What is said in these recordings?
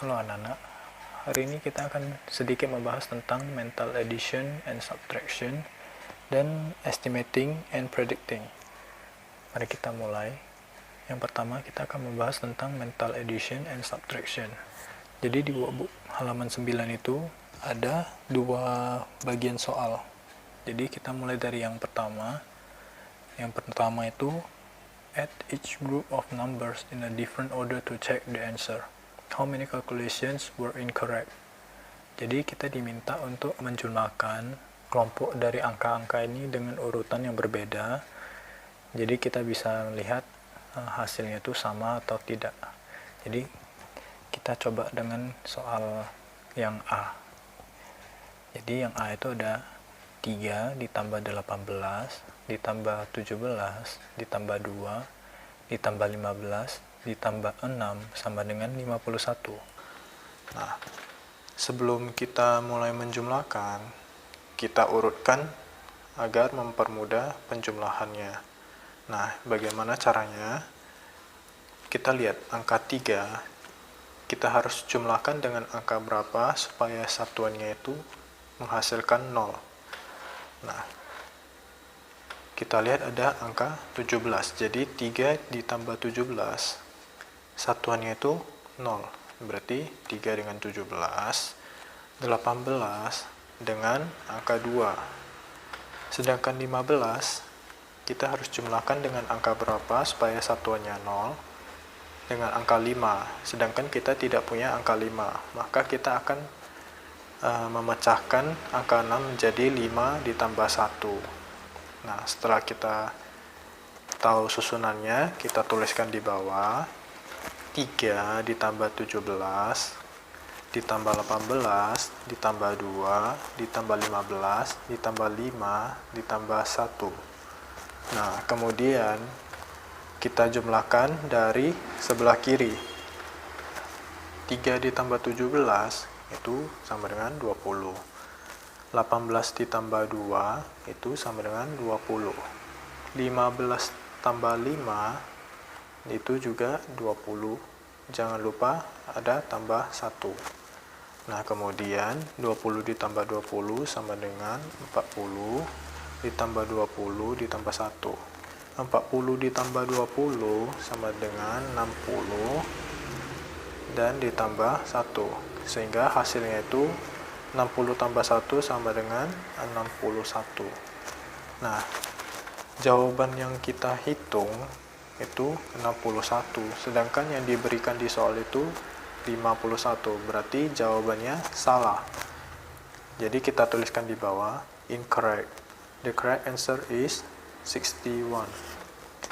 Halo anak-anak, hari ini kita akan sedikit membahas tentang mental addition and subtraction dan estimating and predicting. Mari kita mulai. Yang pertama kita akan membahas tentang mental addition and subtraction. Jadi di workbook halaman 9 itu ada dua bagian soal. Jadi kita mulai dari yang pertama. Yang pertama itu add each group of numbers in a different order to check the answer. How many calculations were incorrect? Jadi kita diminta untuk menjumlahkan kelompok dari angka-angka ini dengan urutan yang berbeda. Jadi kita bisa melihat hasilnya itu sama atau tidak. Jadi kita coba dengan soal yang A. Jadi yang A itu ada 3 ditambah 18 ditambah 17 ditambah 2 ditambah 15 ditambah 6 sama dengan 51. Nah, sebelum kita mulai menjumlahkan, kita urutkan agar mempermudah penjumlahannya. Nah, bagaimana caranya? Kita lihat angka 3, kita harus jumlahkan dengan angka berapa supaya satuannya itu menghasilkan 0. Nah, kita lihat ada angka 17, jadi 3 ditambah 17, satuannya itu 0, berarti 3 dengan 17, 18 dengan angka 2. Sedangkan 15, kita harus jumlahkan dengan angka berapa supaya satuannya 0? Dengan angka 5, sedangkan kita tidak punya angka 5, maka kita akan memecahkan angka 6 menjadi 5 ditambah 1. Nah, setelah kita tahu susunannya, kita tuliskan di bawah. 3 ditambah 17 ditambah 18 ditambah 2 ditambah 15 ditambah 5 ditambah 1. Nah, kemudian kita jumlahkan dari sebelah kiri. 3 ditambah 17 itu sama dengan 20. 18 ditambah 2 itu sama dengan 20. 15 tambah 5 itu juga 20. Jangan lupa ada tambah 1. Nah, kemudian 20 ditambah 20 sama dengan 40 ditambah 20 ditambah 1. 40 ditambah 20 sama dengan 60 dan ditambah 1. Sehingga hasilnya itu 60 tambah 1 sama dengan 61. Nah, jawaban yang kita hitung itu 61, sedangkan yang diberikan di soal itu 51, berarti jawabannya salah. Jadi kita tuliskan di bawah, incorrect. The correct answer is 61.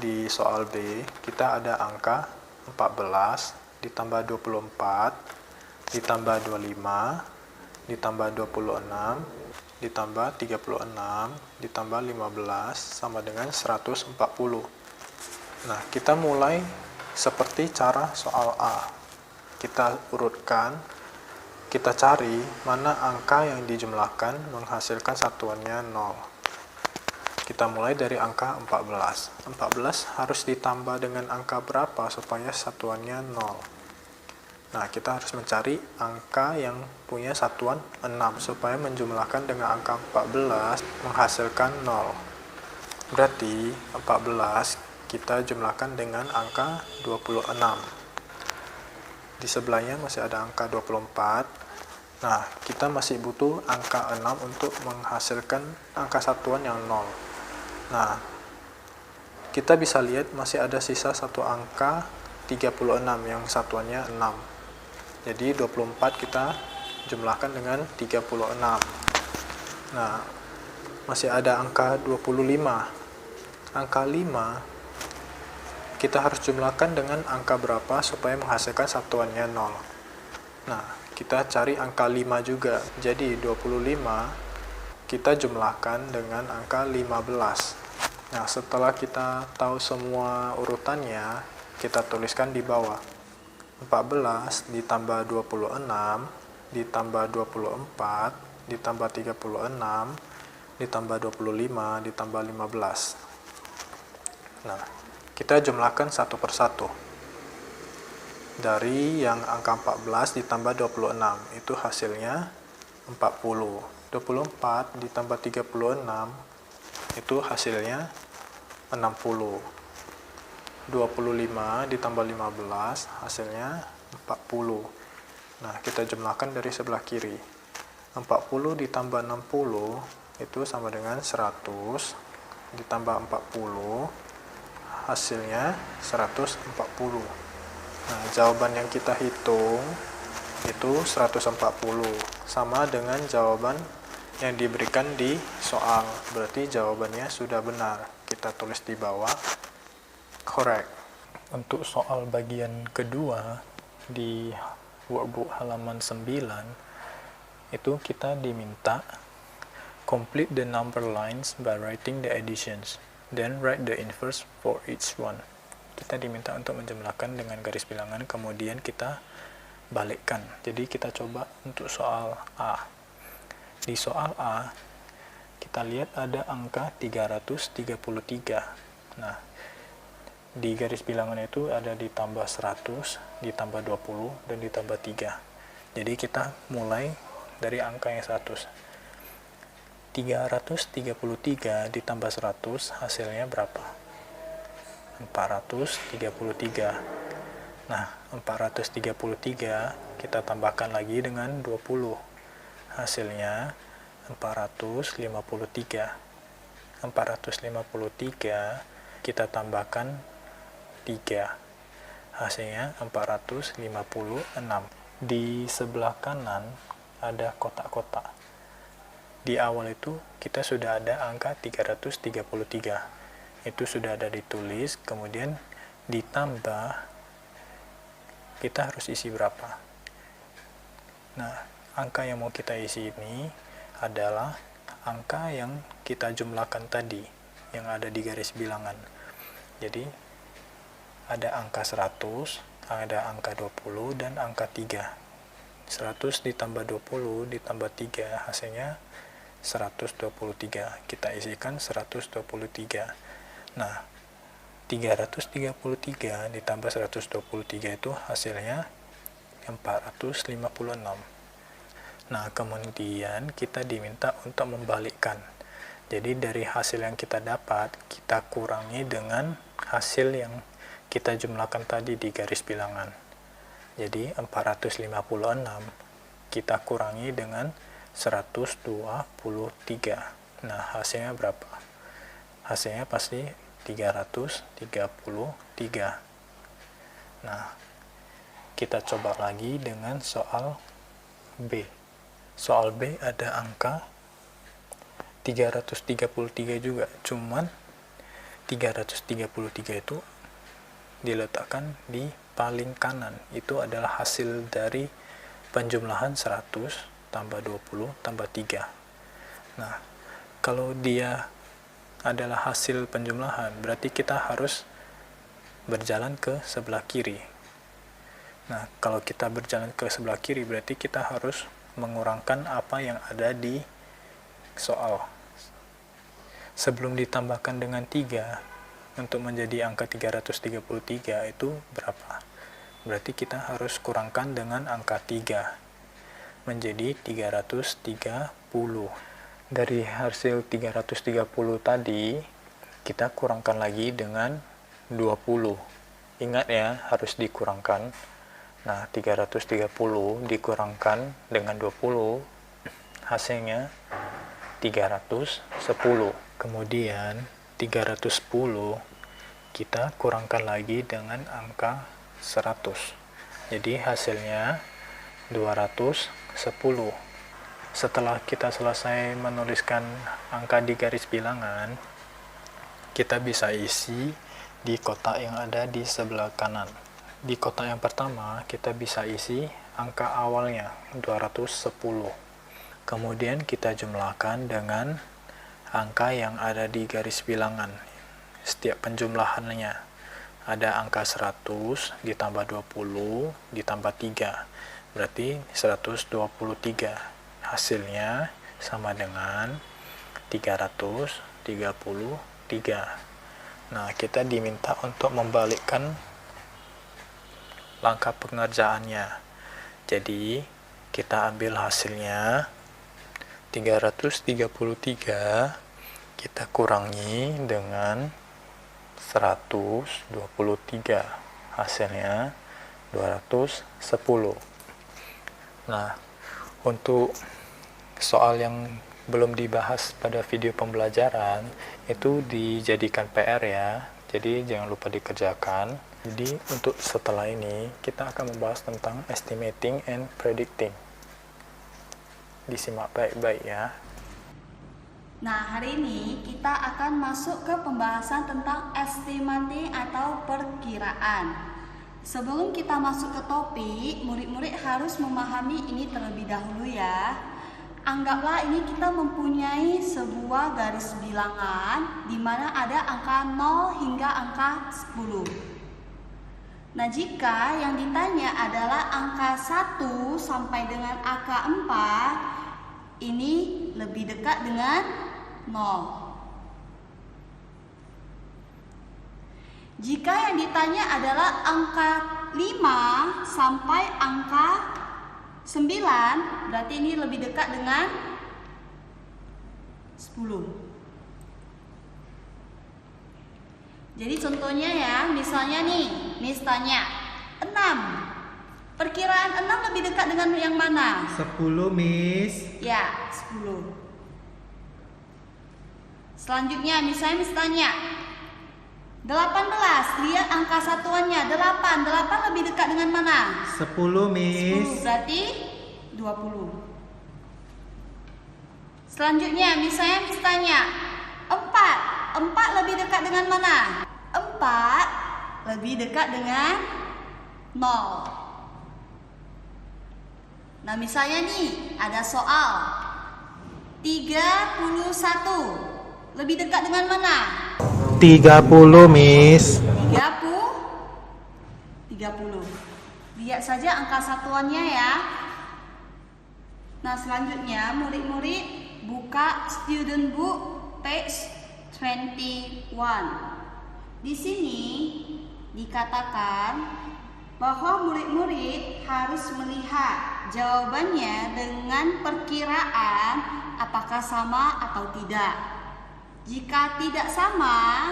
Di soal B, kita ada angka 14 ditambah 24 ditambah 25 ditambah 26 ditambah 36 ditambah 15 sama dengan 140. Nah, kita mulai seperti cara soal A. Kita urutkan, kita cari mana angka yang dijumlahkan menghasilkan satuannya 0. Kita mulai dari angka 14. 14 harus ditambah dengan angka berapa supaya satuannya 0? Nah, kita harus mencari angka yang punya satuan 6 supaya menjumlahkan dengan angka 14 menghasilkan 0. Berarti 14 kita jumlahkan dengan angka 26. Di sebelahnya masih ada angka 24. Nah, kita masih butuh angka 6 untuk menghasilkan angka satuan yang 0. Nah, kita bisa lihat masih ada sisa satu angka 36 yang satuannya 6. Jadi 24 kita jumlahkan dengan 36. Nah, masih ada angka 25. Angka 5 kita harus jumlahkan dengan angka berapa supaya menghasilkan satuannya 0. Nah, kita cari angka 5 juga. Jadi 25 kita jumlahkan dengan angka 15. Nah, setelah kita tahu semua urutannya, kita tuliskan di bawah. 14 ditambah 26 ditambah 24 ditambah 36 ditambah 25 ditambah 15. Nah, kita jumlahkan satu persatu. dari yang angka 14 ditambah 26, itu hasilnya 40. 24 ditambah 36, itu hasilnya 60. 25 ditambah 15, hasilnya 40. Nah, kita jumlahkan dari sebelah kiri. 40 ditambah 60, itu sama dengan 100, ditambah 40, hasilnya 140. Nah, jawaban yang kita hitung itu 140, sama dengan jawaban yang diberikan di soal. Berarti jawabannya sudah benar. Kita tulis di bawah, correct. Untuk soal bagian kedua di workbook halaman 9, itu kita diminta complete the number lines by writing the additions, then write the inverse for each one. Kita diminta untuk menjumlahkan dengan garis bilangan, kemudian kita balikkan. Jadi kita coba untuk soal A. Di soal A, kita lihat ada angka 333. Nah, di garis bilangan itu ada ditambah 100, ditambah 20, dan ditambah 3. Jadi kita mulai dari angka yang 100. 333 ditambah 100, hasilnya berapa? 433. Nah, 433 kita tambahkan lagi dengan 20. Hasilnya 453. 453 kita tambahkan 3. Hasilnya 456. Di sebelah kanan ada kotak-kotak. Di awal itu kita sudah ada angka 333. Itu sudah ada ditulis, kemudian ditambah, kita harus isi berapa. Nah, angka yang mau kita isi ini adalah angka yang kita jumlahkan tadi, yang ada di garis bilangan. Jadi, ada angka 100, ada angka 20, dan angka 3. 100 ditambah 20 ditambah 3, hasilnya 123. Kita isikan 123. Nah, 333 ditambah 123 itu hasilnya 456. Nah, kemudian kita diminta untuk membalikkan. Jadi dari hasil yang kita dapat, kita kurangi dengan hasil yang kita jumlahkan tadi di garis bilangan. Jadi 456 kita kurangi dengan 123. Nah, hasilnya berapa? Hasilnya pasti 333. Nah, kita coba lagi dengan soal B. Soal B ada angka 333 juga, cuman 333 itu diletakkan di paling kanan. Itu adalah hasil dari penjumlahan 100 tambah 20 tambah 3. Nah, kalau dia adalah hasil penjumlahan, berarti kita harus berjalan ke sebelah kiri. Nah, kalau kita berjalan ke sebelah kiri, berarti kita harus mengurangkan apa yang ada di soal. Sebelum ditambahkan dengan 3, untuk menjadi angka 333 itu berapa? Berarti kita harus kurangkan dengan angka 3, menjadi 330. Dari hasil 330 tadi, kita kurangkan lagi dengan 20. Ingat ya, harus dikurangkan. Nah, 330 dikurangkan dengan 20, hasilnya 310. Kemudian, 310 kita kurangkan lagi dengan angka 100. Jadi, hasilnya 210. Setelah kita selesai menuliskan angka di garis bilangan, kita bisa isi di kotak yang ada di sebelah kanan. Di kotak yang pertama, kita bisa isi angka awalnya, 210. Kemudian kita jumlahkan dengan angka yang ada di garis bilangan. Setiap penjumlahannya ada angka 100 ditambah 20 ditambah 3. Berarti 123. Hasilnya sama dengan 333. Nah, kita diminta untuk membalikkan langkah pengerjaannya. Jadi kita ambil hasilnya 333, kita kurangi dengan 123, hasilnya 210. Nah, untuk soal yang belum dibahas pada video pembelajaran itu dijadikan PR ya, jadi jangan lupa dikerjakan. Jadi untuk setelah ini kita akan membahas tentang estimating and predicting. Disimak baik-baik ya. Nah, hari ini kita akan masuk ke pembahasan tentang estimating atau perkiraan. Sebelum kita masuk ke topik, murid-murid harus memahami ini terlebih dahulu ya. Anggaplah ini kita mempunyai sebuah garis bilangan di mana ada angka 0 hingga angka 10. Nah, jika yang ditanya adalah angka 1 sampai dengan angka 4, ini lebih dekat dengan 0. Jika yang ditanya adalah angka 5 sampai angka 9, berarti ini lebih dekat dengan 10. Jadi contohnya ya, misalnya nih, Miss tanya 6. Perkiraan 6 lebih dekat dengan yang mana? 10, Miss. Ya, 10. Selanjutnya, misalnya Miss tanya 18, lihat angka satuannya 8. 8 lebih dekat dengan mana? 10, Miss. 10, berarti 20. Selanjutnya, misalnya Miss tanya 4. 4 lebih dekat dengan mana? 4 lebih dekat dengan 0. Nah, misalnya nih, ada soal 31 lebih dekat dengan mana? 30, Miss. 30. Lihat saja angka satuannya ya. Nah, selanjutnya murid-murid buka student book page 21. Di sini dikatakan bahwa murid-murid harus melihat jawabannya dengan perkiraan apakah sama atau tidak. Jika tidak sama,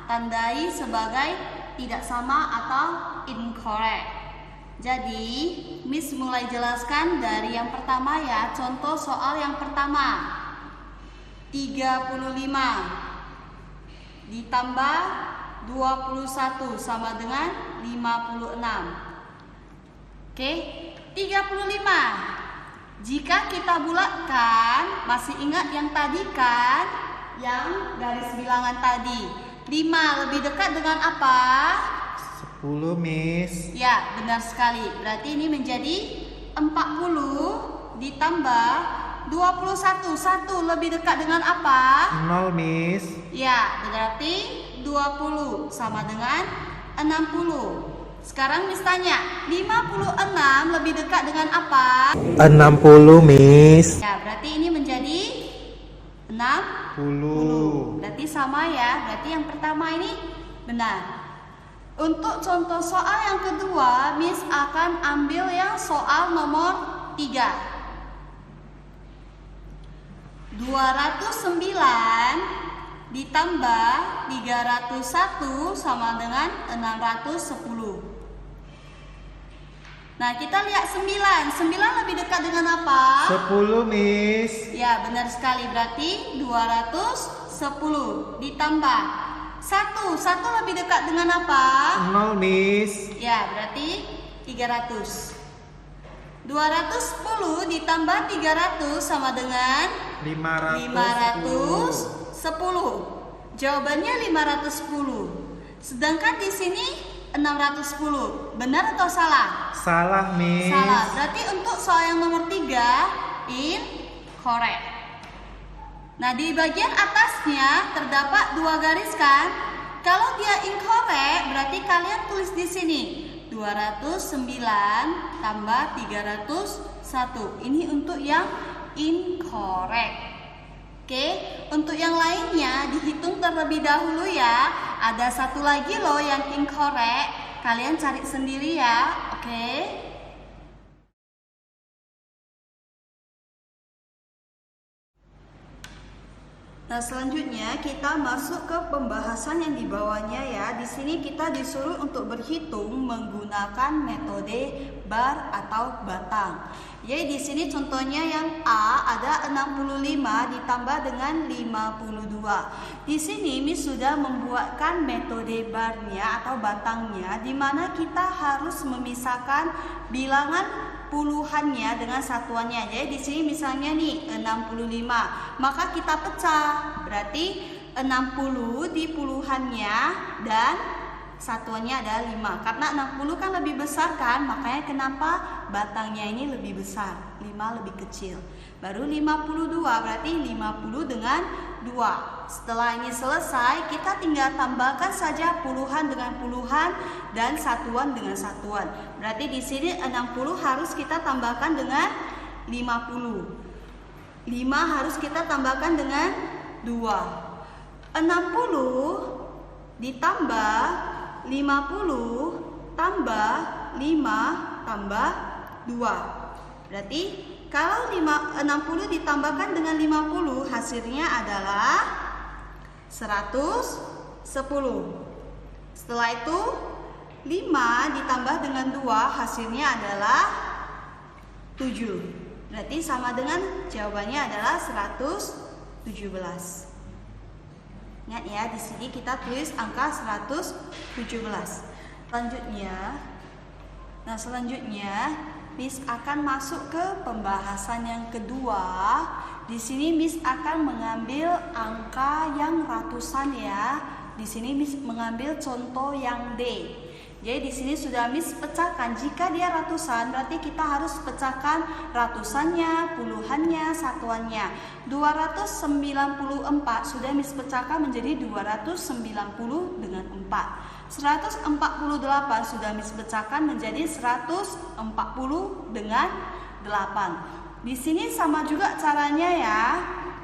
tandai sebagai tidak sama atau incorrect. Jadi, Miss mulai jelaskan dari yang pertama ya. Contoh soal yang pertama. 35 ditambah 21 sama dengan 56. Oke, 35. Jika kita bulatkan, masih ingat yang tadi kan? Yang garis bilangan tadi. 5 lebih dekat dengan apa? 10, Miss. Ya, benar sekali. Berarti ini menjadi 40 ditambah 21. 1 lebih dekat dengan apa? 0, Miss. Ya, berarti 20 sama dengan 60. Sekarang Miss tanya, 56 lebih dekat dengan apa? 60, Miss. Ya, berarti ini menjadi 60. Berarti sama ya. Berarti yang pertama ini benar. Untuk contoh soal yang kedua, Miss akan ambil yang soal nomor 3. 209 ditambah 301 sama dengan 610. Nah, kita lihat 9. 9 lebih dekat dengan apa? 10, Miss. Ya, benar sekali. Berarti 210 ditambah 1. 1 lebih dekat dengan apa? 0, Miss. Ya, berarti 300. 210 ditambah 300 sama dengan 510. Jawabannya 510. Sedangkan di sini 610. Benar atau salah? Salah, Miss. Salah. Berarti untuk soal yang nomor 3 incorrect. Nah, di bagian atasnya terdapat 2 garis kan? Kalau dia incorrect, berarti kalian tulis di sini 209 tambah 301. Ini untuk yang incorrect. Oke, untuk yang lainnya dihitung terlebih dahulu ya. Ada satu lagi loh yang incorrect. Kalian cari sendiri ya. Oke. Nah, selanjutnya kita masuk ke pembahasan yang di bawahnya ya. Di sini kita disuruh untuk berhitung menggunakan metode bar atau batang. Jadi di sini contohnya yang A ada 65 ditambah dengan 52. Di sini Miss sudah membuatkan metode barnya atau batangnya, di mana kita harus memisahkan bilangan puluhannya dengan satuannya. Jadi di sini misalnya nih 65, maka kita pecah. Berarti 60 di puluhannya dan satuannya ada 5. Karena 60 kan lebih besar kan, makanya kenapa batangnya ini lebih besar, 5 lebih kecil. Baru 52, berarti 50 dengan 2. Setelah ini selesai, kita tinggal tambahkan saja puluhan dengan puluhan dan satuan dengan satuan. Berarti di sini 60 harus kita tambahkan dengan 50. 5 harus kita tambahkan dengan 2. 60 ditambah 50 tambah 5 tambah 2. Berarti kalau 60 ditambahkan dengan 50, hasilnya adalah 110. Setelah itu 5 ditambah dengan 2, hasilnya adalah 7. Berarti sama dengan jawabannya adalah 117. Ingat ya, di sini kita tulis angka 117. Selanjutnya Miss akan masuk ke pembahasan yang kedua. Di sini Miss akan mengambil angka yang ratusan ya. Di sini Miss mengambil contoh yang D. Jadi di sini sudah Miss pecahkan. Jika dia ratusan, berarti kita harus pecahkan ratusannya, puluhannya, satuannya. 294 sudah Miss pecahkan menjadi 290 dengan 4. 148 sudah Miss pecahkan menjadi 140 dengan 8. Di sini sama juga caranya ya.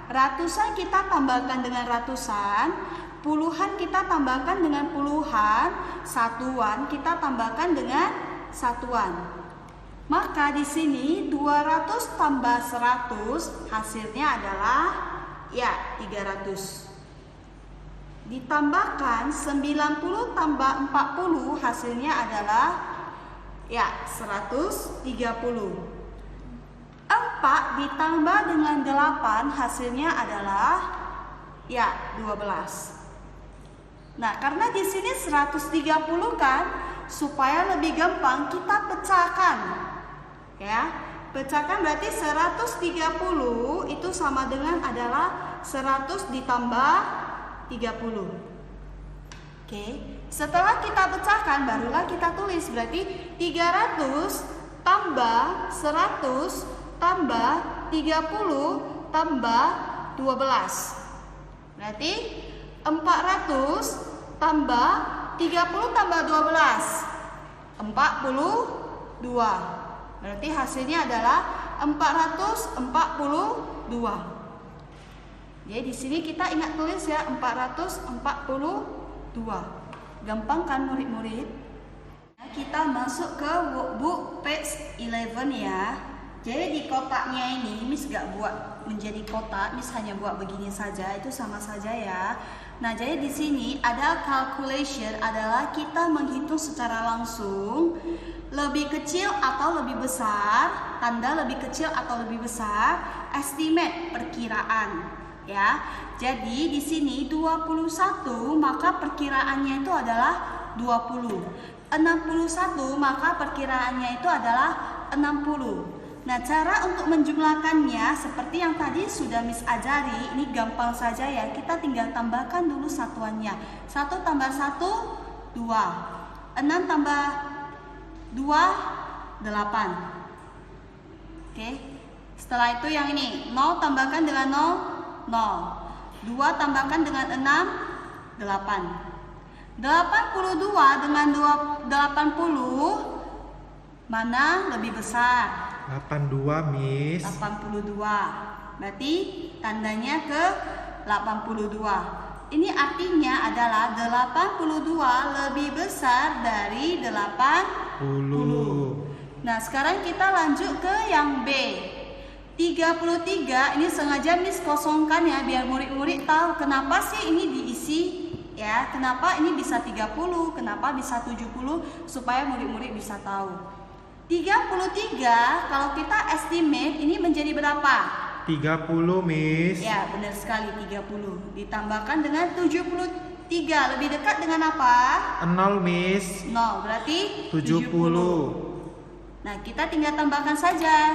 Ratusan kita tambahkan dengan ratusan, puluhan kita tambahkan dengan puluhan, satuan kita tambahkan dengan satuan. Maka di sini 200 tambah 100 hasilnya adalah ya 300. Ditambahkan 90 tambah 40 hasilnya adalah ya 130. 4 ditambah dengan 8 hasilnya adalah ya 12. Nah, karena di sini 130 kan, supaya lebih gampang kita pecahkan. Ya. Pecahkan berarti 130 itu sama dengan adalah 100 ditambah 30. Oke. Setelah kita pecahkan barulah kita tulis, berarti 300 tambah 100 tambah 30 tambah 12. Berarti 400 tambah 30 tambah 12 42. Berarti hasilnya adalah 442. Jadi di sini kita ingat tulis ya 442. Gampang kan murid-murid? Kita masuk ke workbook page 11 ya. Jadi di kotaknya ini Miss gak buat menjadi kotak, Miss hanya buat begini saja, itu sama saja ya. Nah, jadi di sini ada calculation, adalah kita menghitung secara langsung lebih kecil atau lebih besar, tanda lebih kecil atau lebih besar, estimate perkiraan ya. Jadi di sini 21 maka perkiraannya itu adalah 20. 61 maka perkiraannya itu adalah 60. Nah, cara untuk menjumlahkannya seperti yang tadi sudah Miss ajari, ini gampang saja ya. Kita tinggal tambahkan dulu satuannya. 1 tambah 1, 2. 6 tambah 2, 8. Oke. Setelah itu yang ini, 0 tambahkan dengan 0, 0. 2 tambahkan dengan 6, 8. 82 dengan 80, mana lebih besar? 82, Miss. 82. Berarti tandanya ke 82. Ini artinya adalah 82 lebih besar dari 80. Nah, sekarang kita lanjut ke yang B. 33 ini sengaja Miss kosongkan ya, biar murid-murid tahu kenapa sih ini diisi ya, kenapa ini bisa 30, kenapa bisa 70, supaya murid-murid bisa tahu. 33 kalau kita estimate ini menjadi berapa? 30, Miss. Ya, benar sekali, 30 ditambahkan dengan 73, lebih dekat dengan apa? 0, Miss. 0, berarti 70. Nah, kita tinggal tambahkan saja.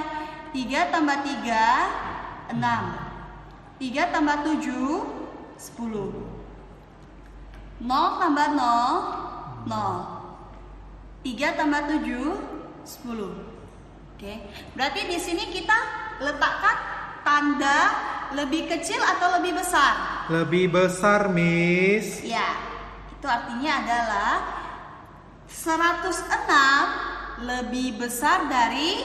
3 tambah 3, 6. 3 tambah 7, 10. 0 tambah 0, 0. 3 tambah 7, 10. Oke. Berarti di sini kita letakkan tanda lebih kecil atau lebih besar? Lebih besar, Miss. Ya. Itu artinya adalah 106 lebih besar dari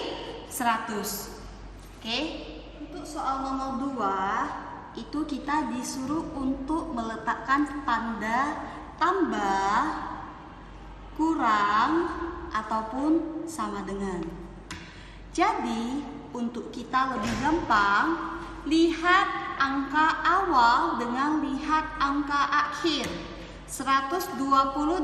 100. Oke. Untuk soal nomor 2, itu kita disuruh untuk meletakkan tanda tambah, kurang, ataupun sama dengan. Jadi, untuk kita lebih gampang, lihat angka awal dengan lihat angka akhir. 120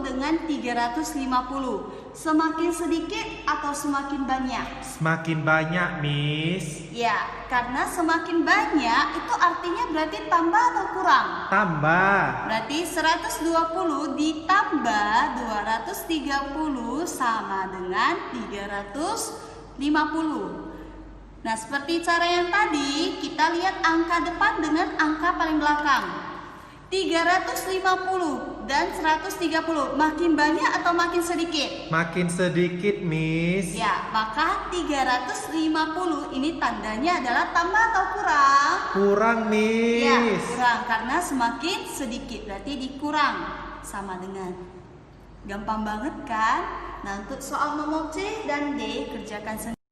dengan 350. Semakin sedikit atau semakin banyak? Semakin banyak, Miss. Ya, karena semakin banyak itu artinya berarti tambah atau kurang? Tambah. Berarti 120 ditambah 230 sama dengan 350. Nah, seperti cara yang tadi, kita lihat angka depan dengan angka paling belakang. 350 dan 130, makin banyak atau makin sedikit? Makin sedikit, Miss. Ya, maka 350 ini tandanya adalah tambah atau kurang? Kurang, Ya, Miss. kurang karena semakin sedikit, berarti dikurang sama dengan. Gampang banget kan? Nah, untuk soal nomor C dan D kerjakan sendiri.